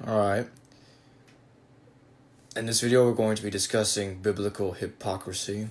Alright, in this video we're going to be discussing biblical hypocrisy.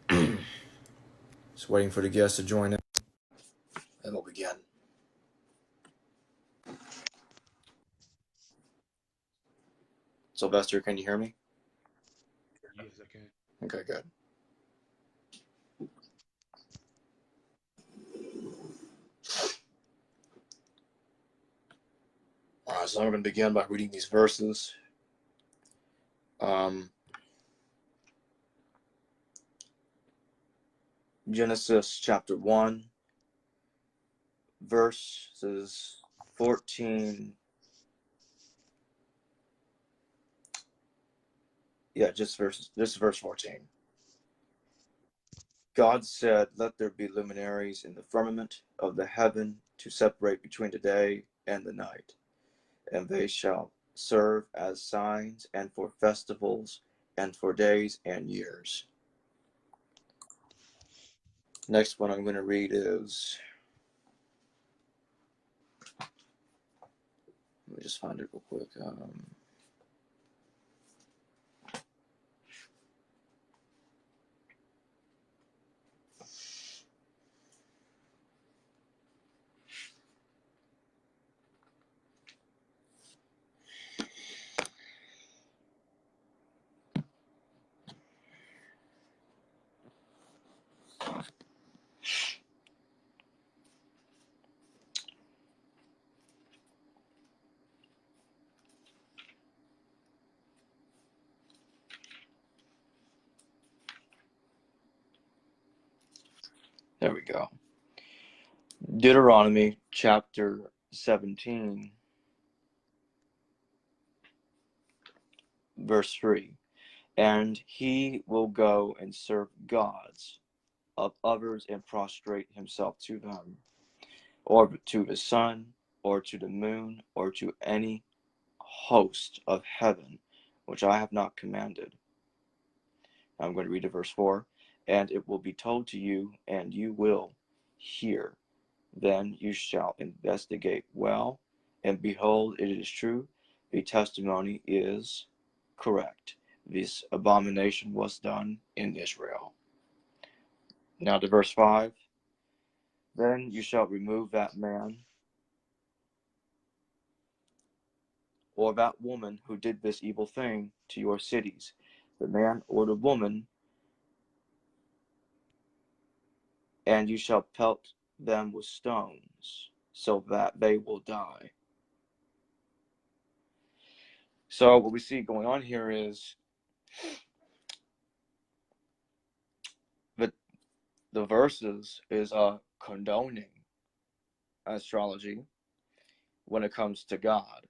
Just waiting for the guests to join in, and we'll begin. Sylvester, can you hear me? Yes, I can. Okay, good. Alright, so I'm going to begin by reading these verses. Genesis chapter 1, verses 14. Just verse 14. God said, "Let there be luminaries in the firmament of the heaven to separate between the day and the night, and they shall serve as signs and for festivals and for days and years." Next one I'm going to read is, let me just find it real quick. There we go. Deuteronomy chapter 17, verse 3. And he will go and serve gods of others and prostrate himself to them, or to the sun, or to the moon, or to any host of heaven, which I have not commanded. I'm going to read to verse 4. And it will be told to you, and you will hear. Then you shall investigate well, and behold, it is true. The testimony is correct. This abomination was done in Israel. Now to verse 5. Then you shall remove that man or that woman who did this evil thing to your cities, the man or the woman, and you shall pelt them with stones, so that they will die. So what we see going on here is that the verses is condoning astrology when it comes to God,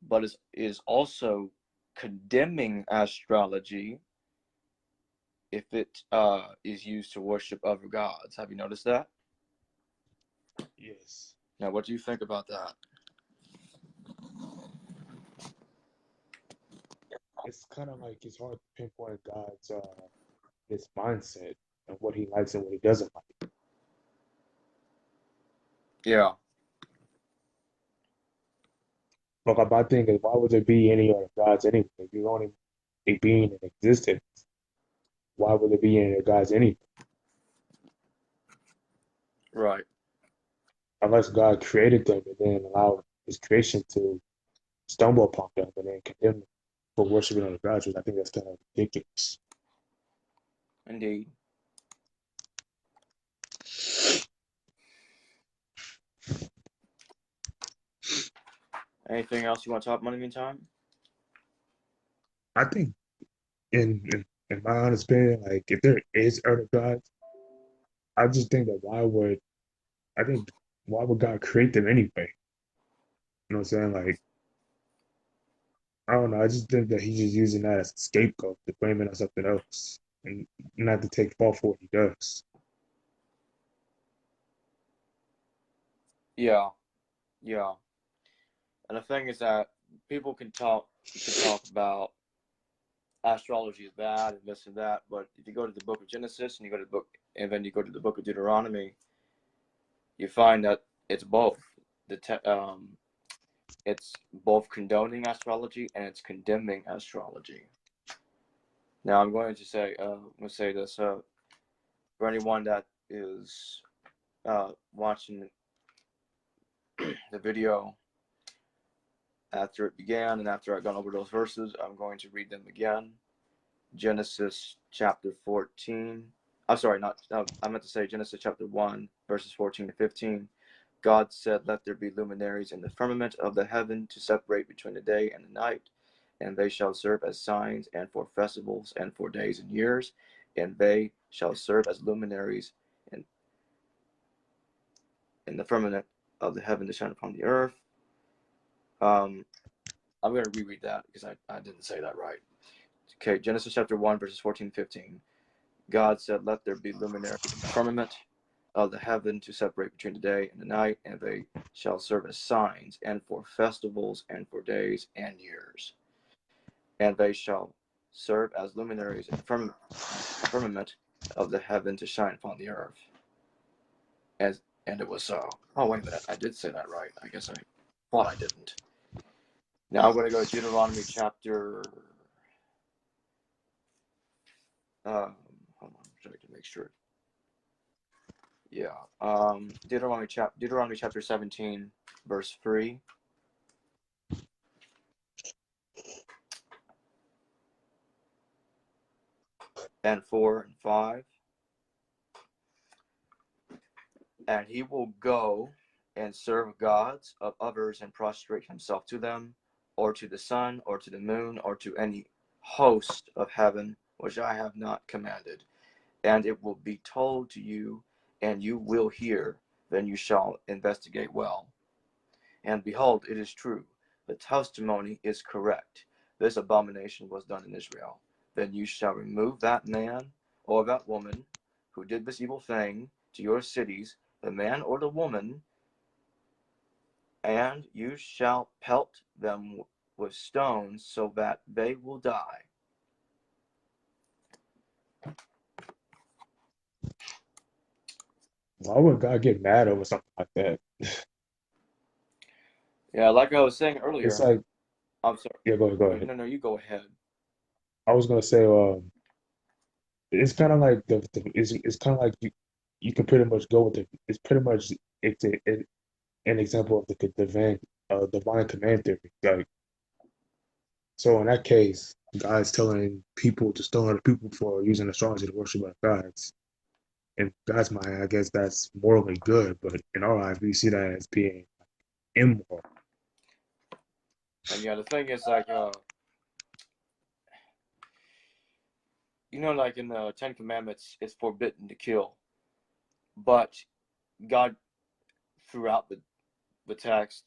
but is also condemning astrology if it is used to worship other gods. Have you noticed that? Yes. Now, what do you think about that? It's kind of like it's hard to pinpoint God's his mindset and what he likes and what he doesn't like. Yeah, But my thing is, why would there be any other gods anyway? If you're only a being in existence, why would there be any other gods anyway? right. Unless God created them and then allowed his creation to stumble upon them and then condemn them for worshiping other gods, which I think that's kind of ridiculous. Indeed. Anything else you want to talk about in the meantime? I think, in my honest opinion, like if there is other gods, I just think that I think why would God create them anyway? You know what I'm saying? Like, I don't know. I just think that he's just using that as a scapegoat to blame it on something else and not to take fault for what he does. Yeah, yeah. And the thing is that people can talk about astrology is bad and this and that, but if you go to the book of Genesis and you go to the book and then you go to the book of Deuteronomy, you find that it's both. It's both condoning astrology and it's condemning astrology. Now I'm going to say this for anyone that is watching the video after it began and after I've gone over those verses, I'm going to read them again. Genesis chapter 14. I'm sorry, not. I meant to say Genesis chapter 1, verses 14 to 15. God said, "Let there be luminaries in the firmament of the heaven to separate between the day and the night, and they shall serve as signs and for festivals and for days and years, and they shall serve as luminaries in the firmament of the heaven to shine upon the earth." I'm going to reread that because I didn't say that right. Okay, Genesis chapter 1, verses 14 to 15. God said, "Let there be luminaries in the firmament of the heaven to separate between the day and the night, and they shall serve as signs and for festivals and for days and years. And they shall serve as luminaries in the firmament of the heaven to shine upon the earth." And it was so. Oh, wait a minute. I did say that right. I guess I thought I didn't. Now I'm going to go to Deuteronomy chapter. Hold on, I'm trying to make sure. Yeah. Deuteronomy chapter 17, verse 3. And 4 and 5. And he will go and serve gods of others and prostrate himself to them, or to the sun, or to the moon, or to any host of heaven, which I have not commanded. And it will be told to you, and you will hear, then you shall investigate well. And behold, it is true. The testimony is correct. This abomination was done in Israel. Then you shall remove that man or that woman who did this evil thing to your cities, the man or the woman, and you shall pelt them with stones so that they will die. Why would God get mad over something like that? Yeah, like I was saying It's earlier, like, I'm sorry. yeah, go ahead. No, you go ahead. I was gonna say, it's kind of like it's kind of like you can pretty much go with it. It's pretty much an example of the divine command theory. Like, so in that case, God's telling people to stone other people for using astrology to worship other gods. In God's mind, I guess that's morally good, but in our eyes, we see that as being immoral. And yeah, the thing is, like, like in the Ten Commandments, it's forbidden to kill. But God, throughout the text,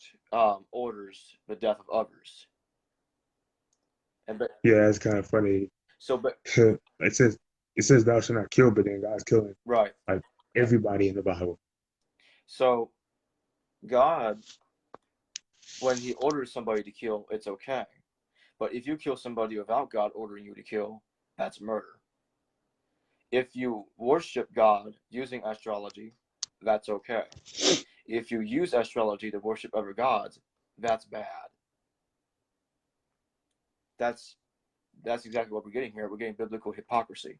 orders the death of others. And but Yeah, it's kind of funny. so, but It says it says thou shalt not kill, but then God's killing right. like everybody in the Bible. So God, when He orders somebody to kill, it's okay. But if you kill somebody without God ordering you to kill, that's murder. If you worship God using astrology, that's okay. If you use astrology to worship other gods, that's bad. That's that's exactly what we're getting here. We're getting biblical hypocrisy.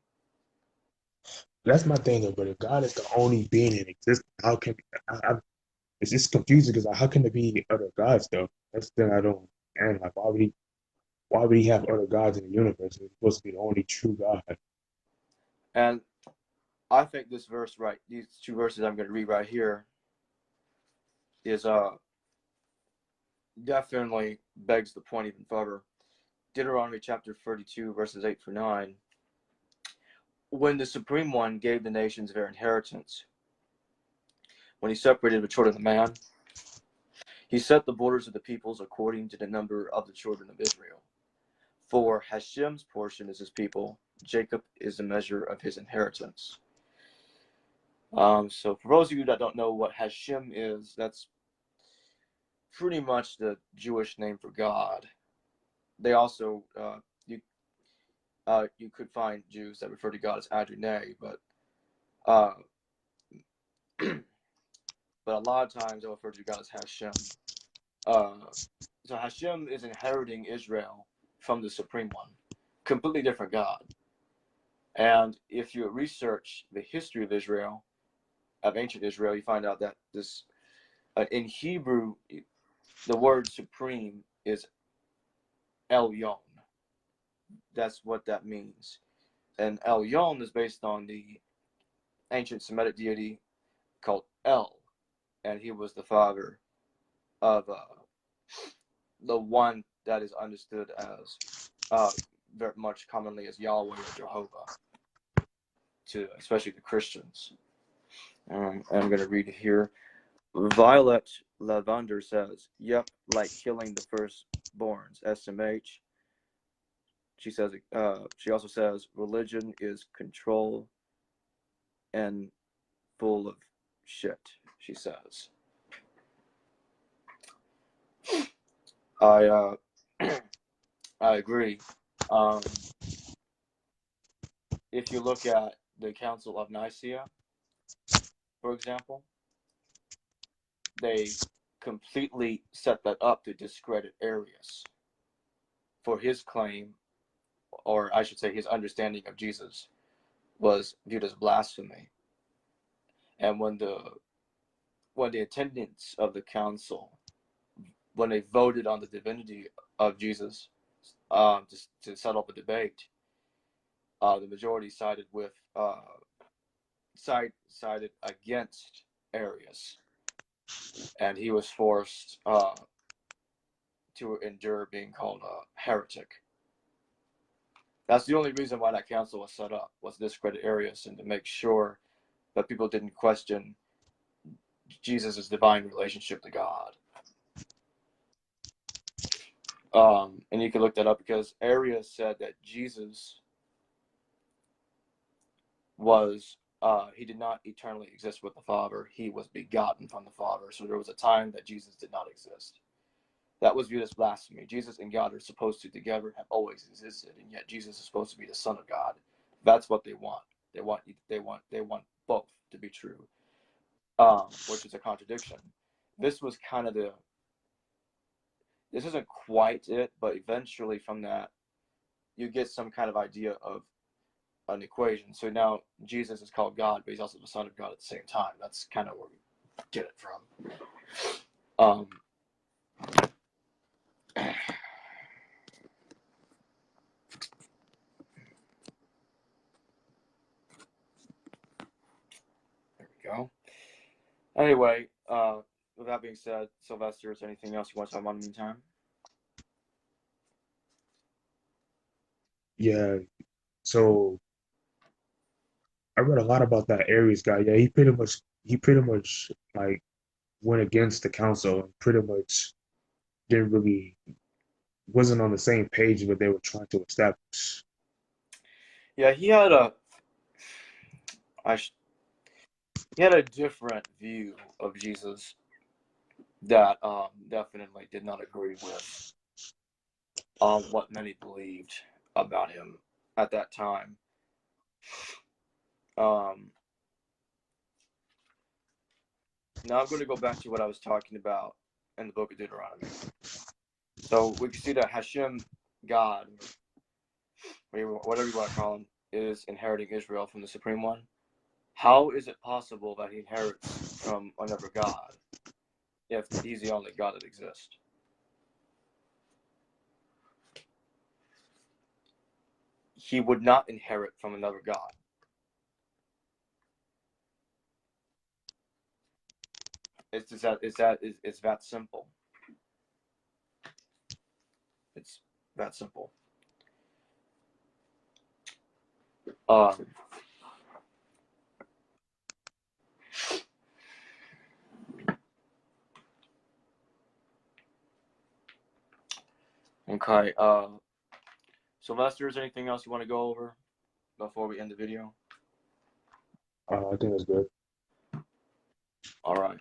That's my thing though. But if God is the only being in existence, how can it's just confusing because like, how can there be other gods though? That's the thing I don't. And like, why would he have other gods in the universe? He's supposed to be the only true God. And I think this verse, right, these two verses I'm going to read right here, is definitely begs the point even further. Deuteronomy chapter 32, verses 8 through 9. When the Supreme One gave the nations their inheritance, when he separated the children of man, he set the borders of the peoples according to the number of the children of Israel. For Hashem's portion is his people, Jacob is the measure of his inheritance. So for those of you that don't know what Hashem is, that's pretty much the Jewish name for God. They also you could find Jews that refer to God as Adonai, but uh, but a lot of times they refer to God as Hashem. Uh, So Hashem is inheriting Israel from the Supreme One, completely different God. And if you research the history of Israel, of ancient Israel, you find out that this, in Hebrew, the word supreme is Elyon. That's what that means. And Elyon is based on the ancient Semitic deity called El, and he was the father of the one that is understood as very much commonly as Yahweh or Jehovah, to especially the Christians. And I'm going to read it here. Violet Lavender says, "Yep, like killing the firstborns." SMH. She says. She also says, "Religion is control and full of shit." She says. I I agree. If you look at the Council of Nicaea, for example, they completely set that up to discredit Arius for his claim, or I should say his understanding of Jesus was viewed as blasphemy. And when the attendants of the council, when they voted on the divinity of Jesus, to settle the debate, the majority sided with sided against Arius, and he was forced to endure being called a heretic. That's the only reason why that council was set up, was to discredit Arius and to make sure that people didn't question Jesus' divine relationship to God. And you can look that up because Arius said that Jesus was, he did not eternally exist with the Father. He was begotten from the Father. So there was a time that Jesus did not exist. That was viewed as blasphemy. Jesus and God are supposed to together have always existed, and yet Jesus is supposed to be the Son of God. That's what they want. They want both to be true, which is a contradiction. This was kind of this isn't quite it, but eventually from that, you get some kind of idea of an equation. So now Jesus is called God, but he's also the Son of God at the same time. That's kind of where we get it from. There we go. Anyway, with that being said, Sylvester, is there anything else you want to talk about in the meantime? Yeah. So I read a lot about that Aries guy. Yeah, he pretty much like went against the council and pretty much didn't really wasn't on the same page what they were trying to establish. Yeah, he had a he had a different view of Jesus that definitely did not agree with what many believed about him at that time. Now I'm going to go back to what I was talking about in the book of Deuteronomy. So we can see that Hashem, God, whatever you want to call him, is inheriting Israel from the Supreme One. How is it possible that he inherits from another God if he's the only God that exists? He would not inherit from another God. It's that simple. It's that simple. Okay. Sylvester, is there anything else you want to go over before we end the video? I think that's good. All right.